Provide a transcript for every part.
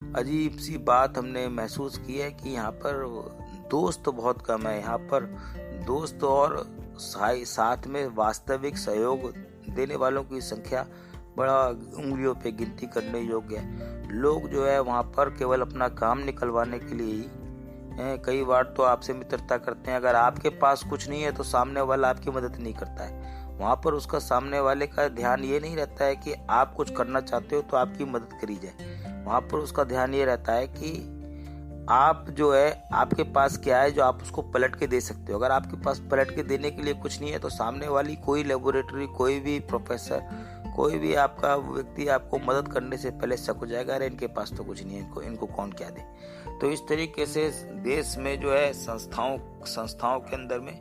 अजीब सी बात हमने महसूस की है कि यहाँ पर दोस्त बहुत कम है। यहाँ पर दोस्त और साथ में वास्तविक सहयोग देने वालों की संख्या बड़ा उंगलियों पे गिनती करने योग्य है। लोग जो है वहाँ पर केवल अपना काम निकलवाने के लिए ही कई बार तो आपसे मित्रता करते हैं। अगर आपके पास कुछ नहीं है तो सामने वाला आपकी मदद नहीं करता है। वहाँ पर उसका सामने वाले का ध्यान ये नहीं रहता है कि आप कुछ करना चाहते हो तो आपकी मदद करी जाए। वहाँ पर उसका ध्यान ये रहता है कि आप जो है आपके पास क्या है जो आप उसको पलट के दे सकते हो। अगर आपके पास पलट के देने के लिए कुछ नहीं है तो सामने वाली कोई लेबोरेटरी, कोई भी प्रोफेसर, कोई भी आपका व्यक्ति आपको मदद करने से पहले शक हो जाएगा, अरे इनके पास तो कुछ नहीं है, इनको कौन क्या दे। तो इस तरीके से देश में जो है संस्थाओं के अंदर में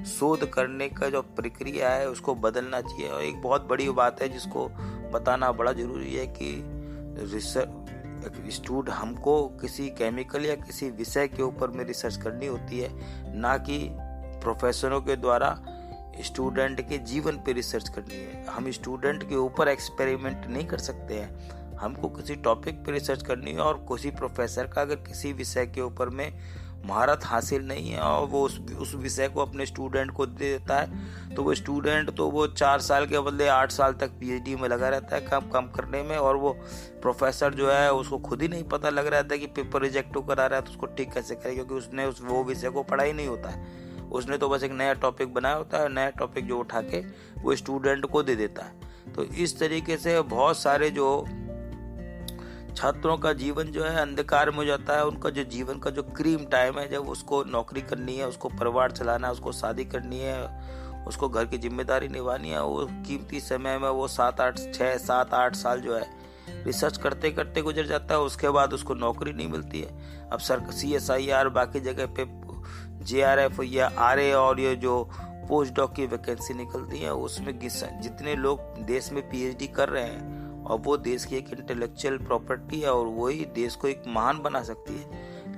शोध करने का जो प्रक्रिया है उसको बदलना चाहिए। और एक बहुत बड़ी बात है जिसको बताना बड़ा जरूरी है कि हमको किसी केमिकल या किसी विषय के ऊपर में रिसर्च करनी होती है, ना कि प्रोफेसरों के द्वारा स्टूडेंट के जीवन पे रिसर्च करनी है। हम स्टूडेंट के ऊपर एक्सपेरिमेंट नहीं कर सकते हैं। हमको किसी टॉपिक पे रिसर्च करनी है और किसी प्रोफेसर का अगर किसी विषय के ऊपर में महारत हासिल नहीं है और वो उस विषय को अपने स्टूडेंट को दे देता है तो वो स्टूडेंट तो वो 4 साल के बदले 8 साल तक पीएचडी में लगा रहता है काम करने में। और वो प्रोफेसर जो है उसको खुद ही नहीं पता लग रहा था कि पेपर रिजेक्ट होकर आ रहा है तो उसको ठीक कैसे करे, क्योंकि उसने वो विषय को पढ़ा ही नहीं होता है। उसने तो बस एक नया टॉपिक बनाया होता है, नया टॉपिक जो उठा के वो स्टूडेंट को दे देता है। तो इस तरीके से बहुत सारे जो छात्रों का जीवन जो है अंधकार में हो जाता है। उनका जो जीवन का जो क्रीम टाइम है, जब उसको नौकरी करनी है, उसको परिवार चलाना है, उसको शादी करनी है, उसको घर की जिम्मेदारी निभानी है, वो कीमती समय में वो 7-8 साल जो है रिसर्च करते करते गुजर जाता है। उसके बाद उसको नौकरी नहीं मिलती है। अब CSIR बाकी जगह पे JRF या RA और ये जो पोस्ट डॉक की वैकेंसी निकलती है उसमें जितने लोग देश में PhD कर रहे हैं और वो देश की एक इंटेलेक्चुअल प्रॉपर्टी है और वही देश को एक महान बना सकती है।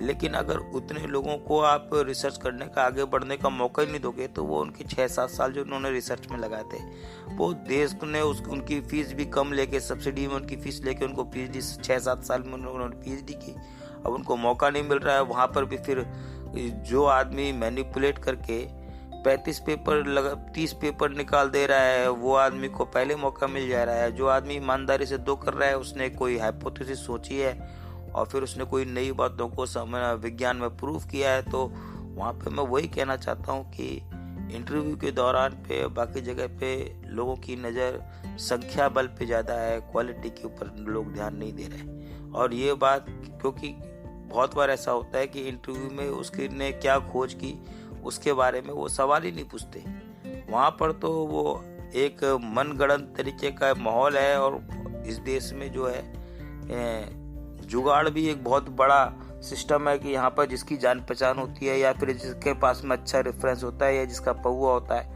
लेकिन अगर उतने लोगों को आप रिसर्च करने का, आगे बढ़ने का मौका ही नहीं दोगे तो वो उनके 6-7 साल जो उन्होंने रिसर्च में लगाए थे वो देश ने उनकी फीस भी कम लेके, सब्सिडी में उनकी फीस लेके उनको PhD 6-7 साल में उन्होंने PhD की। अब उनको मौका नहीं मिल रहा है। वहाँ पर भी फिर जो आदमी मैनिपुलेट करके 30 पेपर निकाल दे रहा है वो आदमी को पहले मौका मिल जा रहा है। जो आदमी ईमानदारी से 2 कर रहा है उसने कोई हाइपोथेसिस सोची है और फिर उसने कोई नई बातों को विज्ञान में प्रूव किया है। तो वहाँ पे मैं वही कहना चाहता हूँ कि इंटरव्यू के दौरान पे बाकी जगह पे लोगों की नज़र संख्या बल पे ज़्यादा है, क्वालिटी के ऊपर लोग ध्यान नहीं दे रहे। और ये बात क्योंकि बहुत बार ऐसा होता है कि इंटरव्यू में उसके ने क्या खोज की उसके बारे में वो सवाल ही नहीं पूछते। वहाँ पर तो वो एक मनगढ़ंत तरीके का माहौल है। और इस देश में जो है जुगाड़ भी एक बहुत बड़ा सिस्टम है कि यहाँ पर जिसकी जान पहचान होती है या फिर जिसके पास में अच्छा रेफरेंस होता है या जिसका पहुआ होता है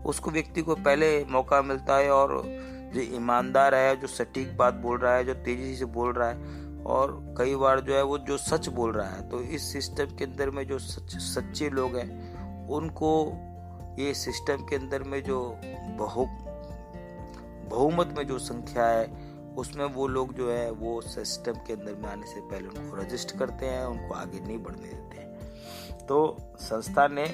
उसको व्यक्ति को पहले मौका मिलता है। और जो ईमानदार है, जो सटीक बात बोल रहा है, जो तेजी से बोल रहा है और कई बार जो है वो जो सच बोल रहा है, तो इस सिस्टम के अंदर में जो सच्चे लोग हैं उनको ये सिस्टम के अंदर में जो बहुमत में जो संख्या है उसमें वो लोग जो है वो सिस्टम के अंदर में आने से पहले उनको रजिस्ट करते हैं, उनको आगे नहीं बढ़ने देते हैं। तो संस्था ने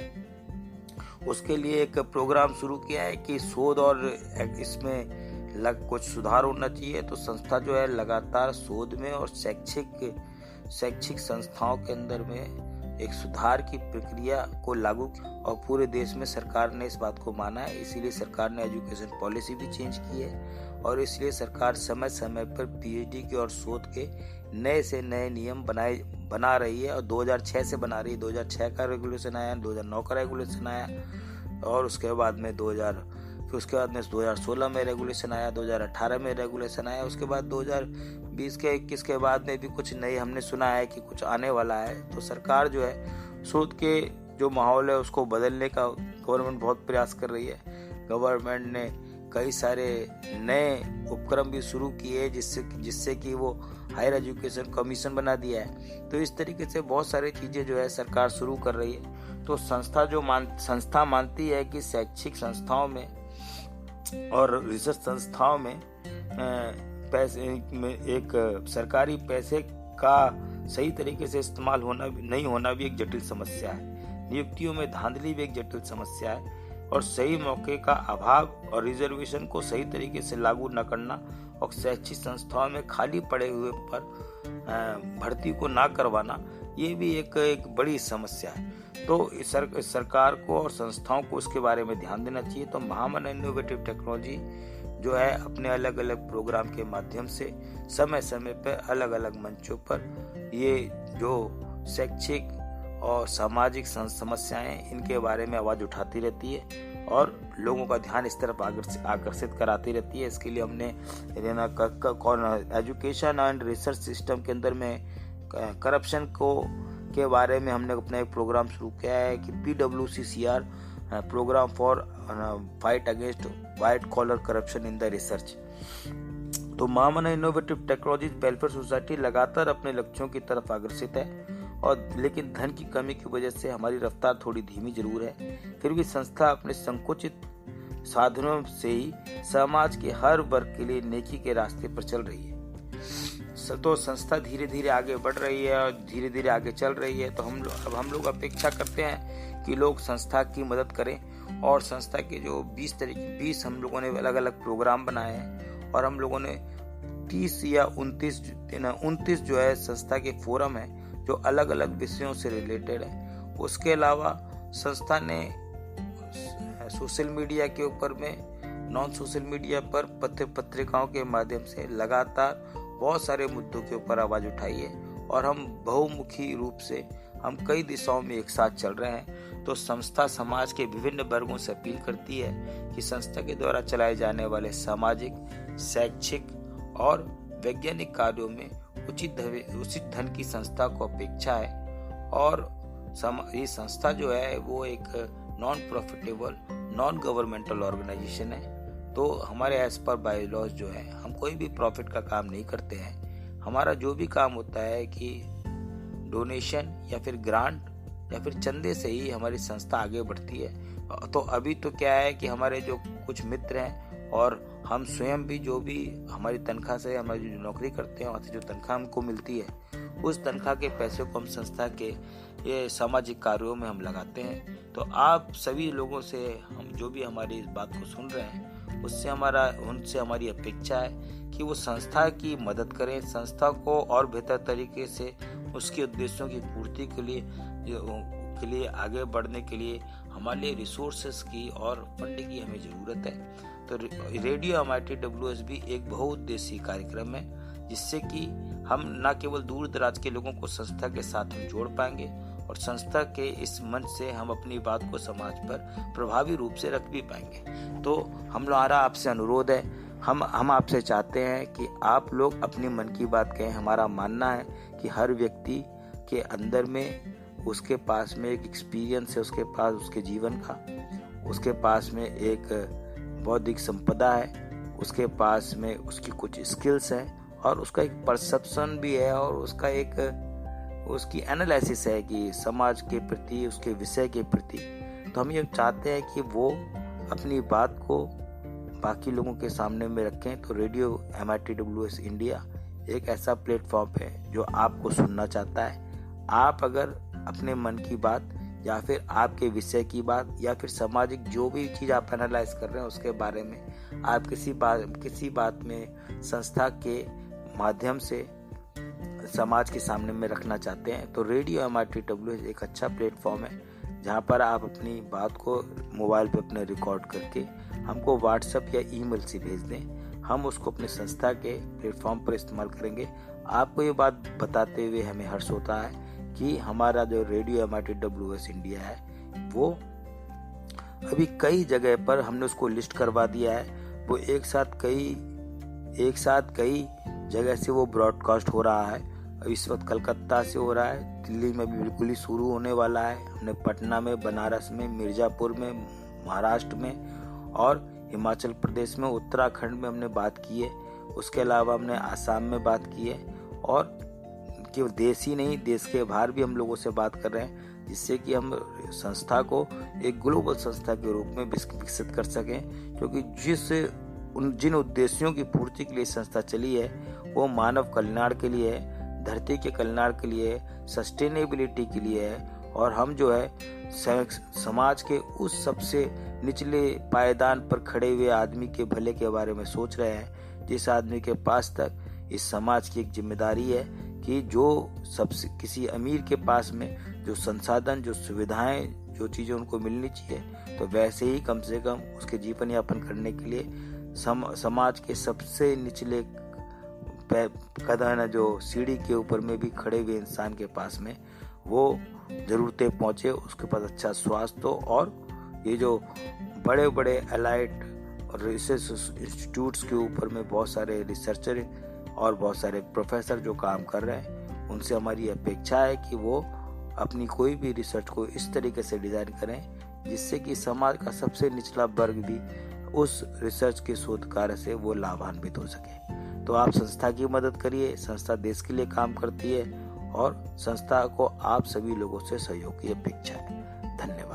उसके लिए एक प्रोग्राम शुरू किया है कि शोध और इसमें कुछ सुधार होना चाहिए। तो संस्था जो है लगातार शोध में और शैक्षिक संस्थाओं के अंदर में एक सुधार की प्रक्रिया को लागू और पूरे देश में सरकार ने इस बात को माना है। इसीलिए सरकार ने एजुकेशन पॉलिसी भी चेंज की है और इसलिए सरकार समय समय पर PhD के और शोध के नए से नए नियम बना रही है। और 2006 से बना रही है। 2006 का रेगुलेशन आया, 2009 का रेगुलेशन आया और उसके बाद में 2016 में रेगुलेशन आया, 2018 में रेगुलेशन आया, उसके बाद 2020 के 21 के बाद में भी कुछ नई हमने सुना है कि कुछ आने वाला है। तो सरकार जो है शोध के जो माहौल है उसको बदलने का गवर्नमेंट बहुत प्रयास कर रही है। गवर्नमेंट ने कई सारे नए उपक्रम भी शुरू किए जिससे कि वो हायर एजुकेशन कमीशन बना दिया है। तो इस तरीके से बहुत सारी चीज़ें जो है सरकार शुरू कर रही है। तो संस्था मानती है कि शैक्षिक संस्थाओं में और रिसर्च संस्थाओं में पैसे में एक सरकारी पैसे का सही तरीके से इस्तेमाल नहीं होना भी एक जटिल समस्या है। नियुक्तियों में धांधली भी एक जटिल समस्या है और सही मौके का अभाव और रिजर्वेशन को सही तरीके से लागू न करना और शैक्षिक संस्थाओं में खाली पड़े हुए पर भर्ती को ना करवाना, ये भी एक बड़ी समस्या है। तो सरकार को और संस्थाओं को इसके बारे में ध्यान देना चाहिए। तो महामना इनोवेटिव टेक्नोलॉजी जो है अपने अलग अलग प्रोग्राम के माध्यम से समय समय पर अलग अलग मंचों पर ये जो शैक्षिक और सामाजिक समस्याएं, इनके बारे में आवाज उठाती रहती है और लोगों का ध्यान इस तरफ आकर्षित कराती रहती है। इसके लिए हमने एजुकेशन एंड रिसर्च सिस्टम के अंदर में करप्शन के बारे में हमने अपना एक प्रोग्राम शुरू किया है कि PWCCR program for fight against white collar corruption in the research. तो Mahamana innovative technology welfare society लगातार अपने लक्ष्यों की तरफ अग्रसित है और लेकिन धन की कमी की वजह से हमारी रफ्तार थोड़ी धीमी जरूर है। फिर भी संस्था अपने संकुचित साधनों से ही समाज के हर वर्ग के लिए नेकी के रास्ते पर चल रही है। तो संस्था धीरे धीरे आगे बढ़ रही है और धीरे धीरे आगे चल रही है। तो हम लोग अपेक्षा करते हैं कि लोग संस्था की मदद करें और संस्था के जो 20 हम लोगों ने अलग अलग प्रोग्राम बनाए हैं और हम लोगों ने 30 या 29 जो है संस्था के फोरम है जो अलग अलग विषयों से रिलेटेड है। उसके अलावा संस्था ने सोशल मीडिया के ऊपर में नॉन सोशल मीडिया पर पत्रिकाओं के माध्यम से लगातार बहुत सारे मुद्दों के ऊपर आवाज उठाई है और हम बहुमुखी रूप से हम कई दिशाओं में एक साथ चल रहे हैं। तो संस्था समाज के विभिन्न वर्गों से अपील करती है कि संस्था के द्वारा चलाए जाने वाले सामाजिक, शैक्षिक और वैज्ञानिक कार्यों में उचित धन की संस्था को अपेक्षा है और ये संस्था जो है वो एक non profitable non governmental organisation है। तो हमारे एज पर बाय लॉज जो है हम कोई भी प्रॉफिट का काम नहीं करते हैं। हमारा जो भी काम होता है कि डोनेशन या फिर ग्रांट या फिर चंदे से ही हमारी संस्था आगे बढ़ती है। तो अभी तो क्या है कि हमारे जो कुछ मित्र हैं और हम स्वयं भी जो भी हमारी तनख्वाह से हमारी जो नौकरी करते हैं वहाँ से जो तनख्वाह हमको मिलती है उस तनख्वाह के पैसे को हम संस्था के ये सामाजिक कार्यों में हम लगाते हैं। तो आप सभी लोगों से हम जो भी हमारी इस बात को सुन रहे हैं उनसे हमारी अपेक्षा है कि वो संस्था की मदद करें, संस्था को और बेहतर तरीके से उसके उद्देश्यों की पूर्ति के लिए आगे बढ़ने के लिए हमारे लिए रिसोर्सेस की और फंडिंग की हमें ज़रूरत है। तो रेडियो MIT WSB एक बहुउद्देशीय कार्यक्रम है जिससे कि हम न केवल दूर दराज के लोगों को संस्था के साथ हम जोड़ पाएंगे और संस्था के इस मंच से हम अपनी बात को समाज पर प्रभावी रूप से रख भी पाएंगे। तो हमारा आपसे अनुरोध है, हम आपसे चाहते हैं कि आप लोग अपनी मन की बात कहें। हमारा मानना है कि हर व्यक्ति के अंदर में उसके पास में एक एक्सपीरियंस है, उसके पास उसके जीवन का, उसके पास में एक बौद्धिक संपदा है, उसके पास में उसकी कुछ स्किल्स हैं और उसका एक परसेप्शन भी है और उसकी एनालिसिस है कि समाज के प्रति, उसके विषय के प्रति। तो हम ये चाहते हैं कि वो अपनी बात को बाकी लोगों के सामने में रखें। तो रेडियो MIT WS इंडिया एक ऐसा प्लेटफॉर्म है जो आपको सुनना चाहता है। आप अगर अपने मन की बात या फिर आपके विषय की बात या फिर सामाजिक जो भी चीज़ आप एनालाइज कर रहे हैं उसके बारे में आप किसी बात में संस्था के माध्यम से समाज के सामने में रखना चाहते हैं तो रेडियो MIT WS एक अच्छा प्लेटफॉर्म है जहां पर आप अपनी बात को मोबाइल पे अपने रिकॉर्ड करके हमको व्हाट्सएप या ईमेल से भेज दें। हम उसको अपने संस्था के प्लेटफॉर्म पर इस्तेमाल करेंगे। आपको ये बात बताते हुए हमें हर्ष होता है कि हमारा जो रेडियो MIT WS इंडिया है वो अभी कई जगह पर हमने उसको लिस्ट करवा दिया है। वो एक साथ कई जगह से वो ब्रॉडकास्ट हो रहा है। इस वक्त कलकत्ता से हो रहा है, दिल्ली में भी बिल्कुल ही शुरू होने वाला है। हमने पटना में, बनारस में, मिर्जापुर में, महाराष्ट्र में और हिमाचल प्रदेश में, उत्तराखंड में हमने बात की है। उसके अलावा हमने आसाम में बात की है और केवल देश ही नहीं, देश के बाहर भी हम लोगों से बात कर रहे हैं जिससे कि हम संस्था को एक ग्लोबल संस्था के रूप में विकसित कर सकें। क्योंकि जिन उद्देश्यों की पूर्ति के लिए संस्था चली है वो मानव कल्याण के लिए है, धरती के कल्याण के लिए है, सस्टेनेबिलिटी के लिए है। और हम जो है समाज के उस सबसे निचले पायदान पर खड़े हुए आदमी के भले के बारे में सोच रहे हैं, जिस आदमी के पास तक इस समाज की एक जिम्मेदारी है कि जो सबसे किसी अमीर के पास में जो संसाधन, जो सुविधाएं, जो चीजें उनको मिलनी चाहिए, तो वैसे ही कम से कम उसके जीवन यापन करने के लिए समाज के सबसे निचले कदम, जो सीढ़ी के ऊपर में भी खड़े हुए इंसान के पास में वो जरूरतें पहुंचे, उसके पास अच्छा स्वास्थ्य हो। और ये जो बड़े बड़े अलाइड और रिसर्च इंस्टीट्यूट्स के ऊपर में बहुत सारे रिसर्चर और बहुत सारे प्रोफेसर जो काम कर रहे हैं, उनसे हमारी अपेक्षा है कि वो अपनी कोई भी रिसर्च को इस तरीके से डिजाइन करें जिससे कि समाज का सबसे निचला वर्ग भी उस रिसर्च के शोध कार्य से वो लाभान्वित हो सके। तो आप संस्था की मदद करिए, संस्था देश के लिए काम करती है और संस्था को आप सभी लोगों से सहयोग की अपेक्षा है। धन्यवाद।